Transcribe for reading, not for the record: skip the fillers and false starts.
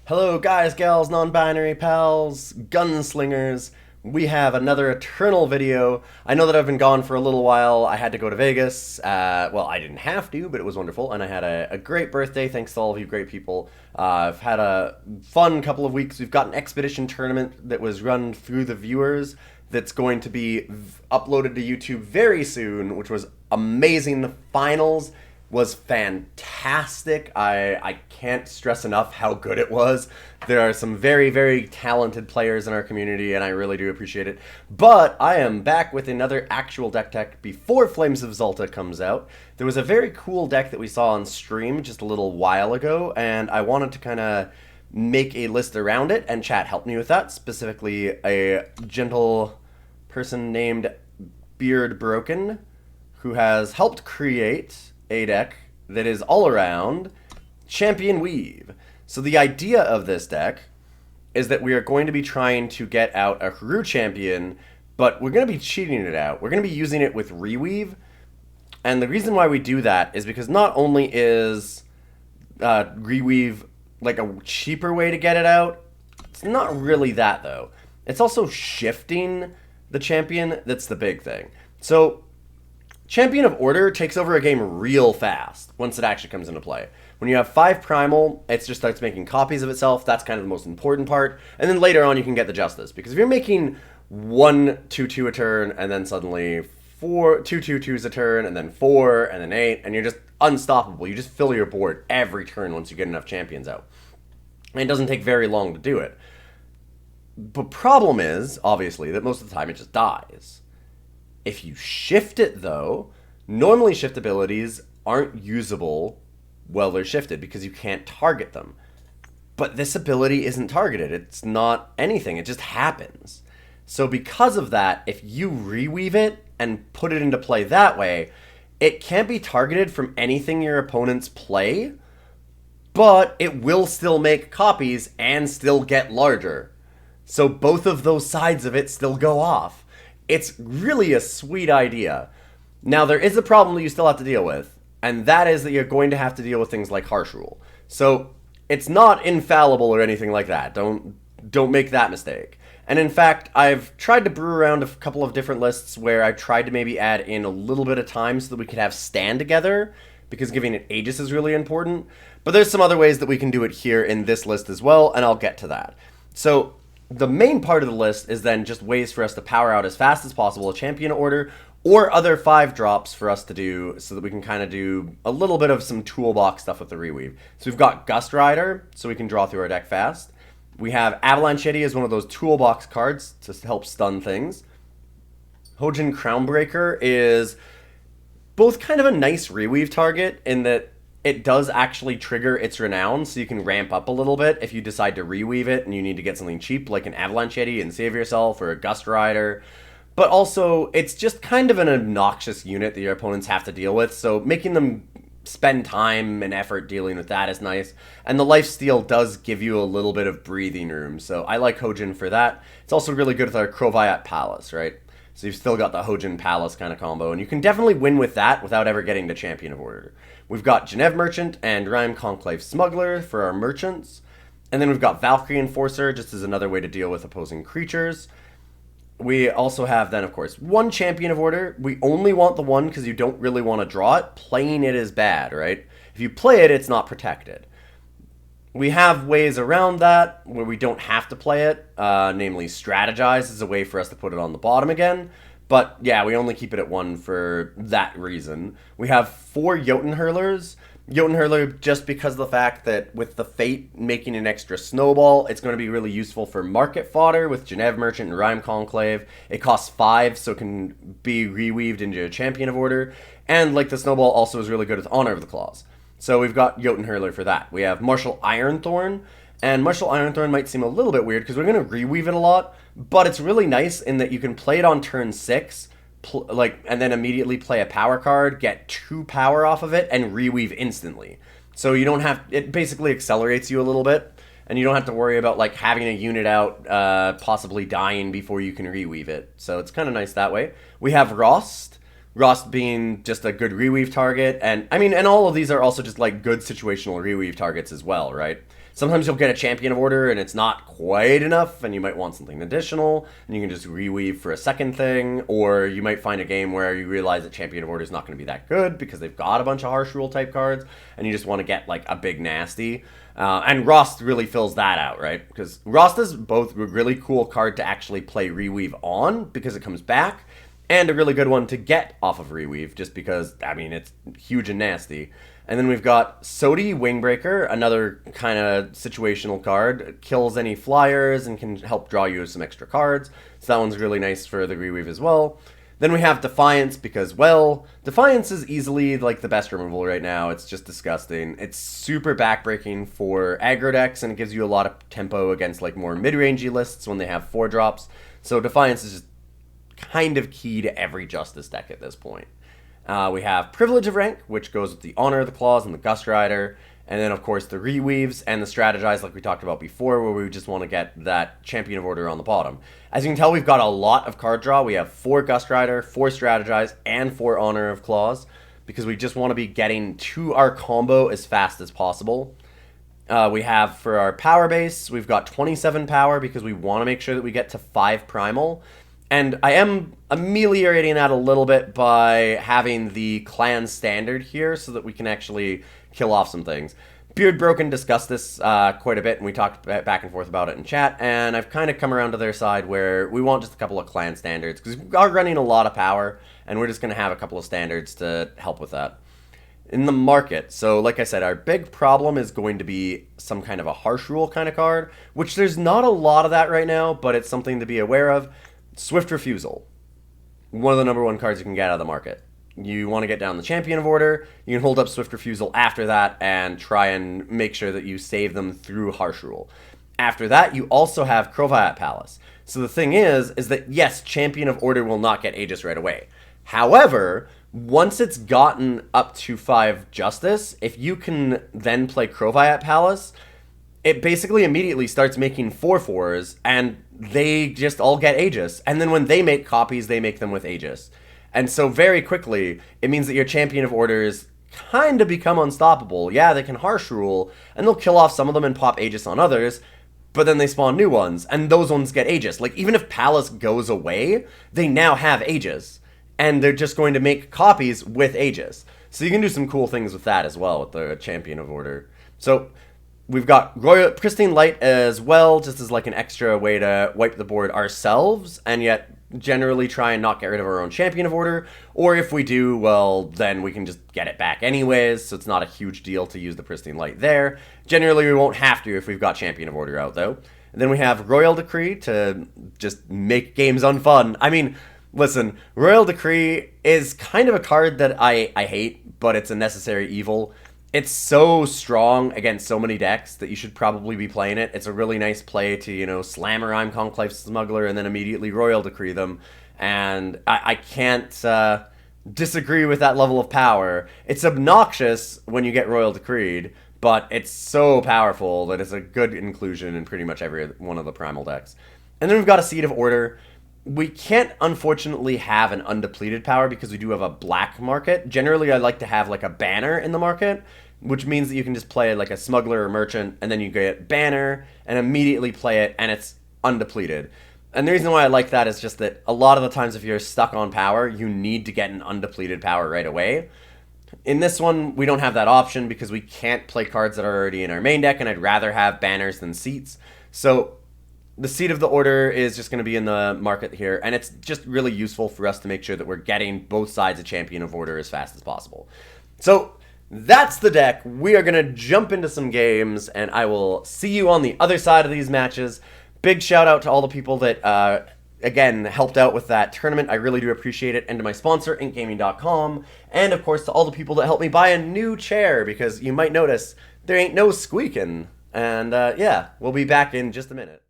Hello, guys, gals, non-binary pals, gunslingers. We have another Eternal video. I know that I've been gone for a little while. I had to go to Vegas. Well, I didn't have to, but it was wonderful, and I had a great birthday. Thanks to all of you great people. I've had a fun couple of weeks. We've got an expedition tournament that was run through the viewers that's going to be uploaded to YouTube very soon, which was amazing. The finals was fantastic. I can't stress enough how good it was. There are some very, very talented players in our community, and I really do appreciate it. But I am back with another actual deck tech before Flames of Zalta comes out. There was a very cool deck that we saw on stream just a little while ago, and I wanted to kind of make a list around it, and chat helped me with that. Specifically, a gentle person named Beard Broken, who has helped create a deck that is all around champion weave. So the idea of this deck is that we are going to be trying to get out a Hooru champion, but we're going to be cheating it out. We're going to be using it with Reweave, and the reason why we do that is because not only is Reweave like a cheaper way to get it out, it's not really that though. It's also shifting the champion that's the big thing. So Champion of Order takes over a game real fast once it actually comes into play. When you have 5 Primal, it just starts making copies of itself. That's kind of the most important part. And then later on, you can get the Justice. Because if you're making 1 2/2 a turn, and then suddenly 4 2 2/2s a turn, and then 4, and then 8, and you're just unstoppable. You just fill your board every turn once you get enough champions out. And it doesn't take very long to do it. The problem is, obviously, that most of the time it just dies. If you shift it, though, normally shift abilities aren't usable while they're shifted because you can't target them. But this ability isn't targeted. It's not anything. It just happens. So because of that, if you reweave it and put it into play that way, it can't be targeted from anything your opponents play, but it will still make copies and still get larger. So both of those sides of it still go off. It's really a sweet idea. Now, there is a problem that you still have to deal with, and that is that you're going to have to deal with things like Harsh Rule. So, it's not infallible or anything like that. Don't make that mistake. And in fact, I've tried to brew around a couple of different lists where I've tried to maybe add in a little bit of time so that we could have stand together, because giving it Aegis is really important. But there's some other ways that we can do it here in this list as well, and I'll get to that. So, the main part of the list is then just ways for us to power out as fast as possible a champion order or other 5 drops for us to do so that we can kind of do a little bit of some toolbox stuff with the Reweave. So we've got Gustrider, so we can draw through our deck fast. We have Avalanche Yeti as one of those toolbox cards to help stun things. Hojan Crownbreaker is both kind of a nice Reweave target in that it does actually trigger its renown, so you can ramp up a little bit if you decide to reweave it and you need to get something cheap like an Avalanche Yeti and save yourself, or a Gustrider. But also, it's just kind of an obnoxious unit that your opponents have to deal with, so making them spend time and effort dealing with that is nice. And the lifesteal does give you a little bit of breathing room, so I like Hojan for that. It's also really good with our Korovyat Palace, right? So you've still got the Hojan Palace kind of combo, and you can definitely win with that without ever getting to Champion of Order. We've got Genève Merchant and Rime Conclave Smuggler for our merchants. And then we've got Valkyrie Enforcer, just as another way to deal with opposing creatures. We also have then, of course, 1 Champion of Order. We only want the 1 because you don't really want to draw it. Playing it is bad, right? If you play it, it's not protected. We have ways around that where we don't have to play it. Namely, Strategize is a way for us to put it on the bottom again. But yeah, we only keep it at 1 for that reason. We have 4 Jotun Hurlers. Jotun Hurler, just because of the fact that with the Fate making an extra snowball, it's going to be really useful for market fodder with Genève Merchant and Rime Conclave. It costs 5, so it can be reweaved into a Champion of Order. And like the snowball also is really good with Honor of the Claws. So we've got Jotun Hurler for that. We have Marshal Ironthorn. And Marshal Ironthorn might seem a little bit weird because we're going to reweave it a lot, but it's really nice in that you can play it on turn 6, and then immediately play a power card, get 2 power off of it, and reweave instantly. So you don't have, it basically accelerates you a little bit, and you don't have to worry about like having a unit out, possibly dying before you can reweave it. So it's kind of nice that way. We have Rost. Rost being just a good reweave target, and I mean, and all of these are also just like good situational reweave targets as well, right? Sometimes you'll get a Champion of Order and it's not quite enough, and you might want something additional, and you can just reweave for a second thing, or you might find a game where you realize that Champion of Order is not going to be that good because they've got a bunch of harsh rule type cards, and you just want to get like a big nasty. And Rost really fills that out, right? Because Rost is both a really cool card to actually play Reweave on because it comes back, and a really good one to get off of Reweave just because, I mean, it's huge and nasty. And then we've got Sodi, Wingbreaker, another kind of situational card. It kills any flyers and can help draw you some extra cards. So that one's really nice for the Reweave as well. Then we have Defiance because, well, Defiance is easily like the best removal right now. It's just disgusting. It's super backbreaking for aggro decks, and it gives you a lot of tempo against like more mid-rangey lists when they have 4-drops. So Defiance is just kind of key to every Justice deck at this point. We have Privilege of Rank, which goes with the Honor of the Claws and the Gustrider, and then of course the Reweaves and the Strategize like we talked about before, where we just want to get that Champion of Order on the bottom. As you can tell, we've got a lot of card draw. We have 4 Gustrider, 4 Strategize, and 4 Honor of Claws, because we just want to be getting to our combo as fast as possible. We have, for our power base, we've got 27 power because we want to make sure that we get to 5 Primal. And I am ameliorating that a little bit by having the clan standard here so that we can actually kill off some things. Beard Broken discussed this quite a bit, and we talked back and forth about it in chat, and I've kind of come around to their side where we want just a couple of clan standards, because we are running a lot of power, and we're just going to have a couple of standards to help with that. In the market, so like I said, our big problem is going to be some kind of a harsh rule kind of card, which there's not a lot of that right now, but it's something to be aware of. Swift Refusal, one of the #1 cards you can get out of the market. You want to get down the Champion of Order, you can hold up Swift Refusal after that and try and make sure that you save them through Harsh Rule. After that, you also have Korovyat Palace. So the thing is that yes, Champion of Order will not get Aegis right away. However, once it's gotten up to 5 Justice, if you can then play Korovyat Palace, it basically immediately starts making 4/4s, and they just all get Aegis. And then when they make copies, they make them with Aegis. And so very quickly, it means that your Champion of Orders kind of become unstoppable. Yeah, they can Harsh Rule, and they'll kill off some of them and pop Aegis on others, but then they spawn new ones, and those ones get Aegis. Like, even if Palace goes away, they now have Aegis, and they're just going to make copies with Aegis. So you can do some cool things with that as well, with the Champion of Order. So we've got Pristine Light as well, just as like an extra way to wipe the board ourselves, and yet generally try and not get rid of our own Champion of Order. Or if we do, well, then we can just get it back anyways, so it's not a huge deal to use the Pristine Light there. Generally, we won't have to if we've got Champion of Order out, though. And then we have Royal Decree to just make games unfun. I mean, listen, Royal Decree is kind of a card that I hate, but it's a necessary evil. It's so strong against so many decks that you should probably be playing it. It's a really nice play to, you know, slam a Rime, Conclave, Smuggler, and then immediately Royal Decree them. And I can't disagree with that level of power. It's obnoxious when you get Royal Decreed, but it's so powerful that it's a good inclusion in pretty much every one of the Primal decks. And then we've got a Seed of Order. We can't, unfortunately, have an undepleted power because we do have a black market. Generally, I like to have like a banner in the market, which means that you can just play like a Smuggler or Merchant, and then you get banner and immediately play it, and it's undepleted. And the reason why I like that is just that a lot of the times if you're stuck on power, you need to get an undepleted power right away. In this one, we don't have that option because we can't play cards that are already in our main deck, and I'd rather have banners than seats. So the Seed of the Order is just going to be in the market here, and it's just really useful for us to make sure that we're getting both sides of Champion of Order as fast as possible. So that's the deck. We are going to jump into some games, and I will see you on the other side of these matches. Big shout out to all the people that, again, helped out with that tournament. I really do appreciate it. And to my sponsor, inkgaming.com. And, of course, to all the people that helped me buy a new chair, because you might notice there ain't no squeaking. And, yeah, we'll be back in just a minute.